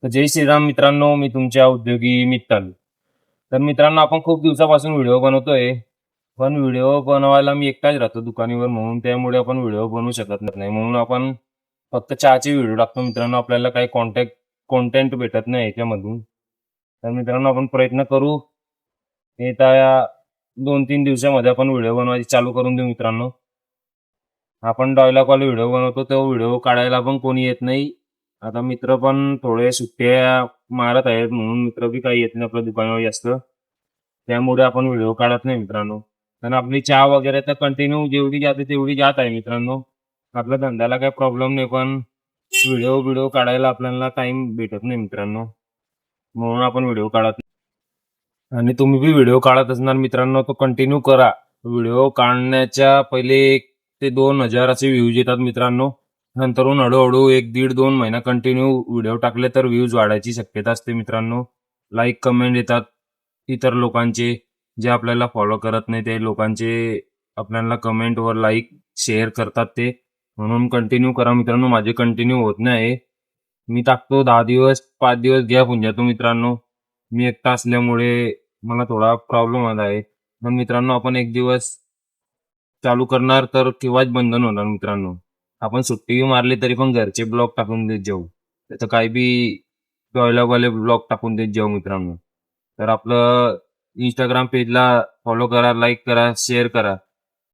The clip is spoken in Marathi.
तर जय श्रीराम मित्रांनो, मी तुमच्या उद्योगी मित्तल. तर मित्रांनो, आपण खूप दिवसापासून व्हिडिओ बनवतोय. पण व्हिडिओ बनवायला मी एकटाच राहतो दुकानीवर, म्हणून त्यामुळे आपण व्हिडिओ बनवू शकत नाही. म्हणून आपण फक्त चहाचे व्हिडिओ टाकतो मित्रांनो. आपल्याला काही कॉन्टेंट भेटत नाही याच्यामधून. तर मित्रांनो, आपण प्रयत्न करू. येत्या 2-3 दिवसामध्ये आपण व्हिडिओ बनवायची चालू करून देऊ मित्रांनो. आपण डायलॉगवाले व्हिडिओ बनवतो, तो व्हिडिओ काढायला पण कोणी येत नाही. आता मित्र पण थोडे सुट्ट्या मारत आहेत, म्हणून मित्र बी काही येत नाही आपल्या दुकानावर जास्त. त्यामुळे आपण व्हिडिओ काढत नाही मित्रांनो. पण आपली चहा वगैरे तर कंटिन्यू जेवढी जाते तेवढी जात आहे मित्रांनो. आपल्या धंद्याला काही प्रॉब्लेम नाही, पण व्हिडिओ व्हिडिओ काढायला आपल्याला टाइम भेटत नाही मित्रांनो. म्हणून आपण व्हिडिओ काढत नाही. आणि तुम्ही बी व्हिडिओ काढत असणार मित्रांनो, तो कंटिन्यू करा. व्हिडिओ काढण्याच्या पहिले 1 ते 2,000 असे व्ह्यूज येतात मित्रांनो. नंतरून हळूहळू 1, दीड, 2 महिना कंटिन्यू व्हिडिओ टाकले तर व्ह्यूज वाढायची शक्यता असते मित्रांनो. लाईक कमेंट येतात इतर लोकांचे, जे आपल्याला फॉलो करत नाही ते लोकांचे आपल्याला कमेंटवर लाईक शेअर करतात ते. म्हणून कंटिन्यू करा मित्रांनो. माझे कंटिन्यू होत नाही. मी टाकतो 10 दिवस, 5 दिवस गॅप होऊन जातो मित्रांनो. मी एकटा असल्यामुळे मला थोडा प्रॉब्लेम आला आहे. पण मित्रांनो, आपण एक दिवस चालू करणार तर केव्हाच बंधन होणार मित्रांनो. आपण सुट्टी मारली तरी पण घरचे ब्लॉग टाकून देत जाऊ. त्याचं काही बी डायलॉगवाले ब्लॉग टाकून देत जाऊ मित्रांनो. तर आपलं इंस्टाग्राम पेजला फॉलो करा, लाईक करा, शेअर करा.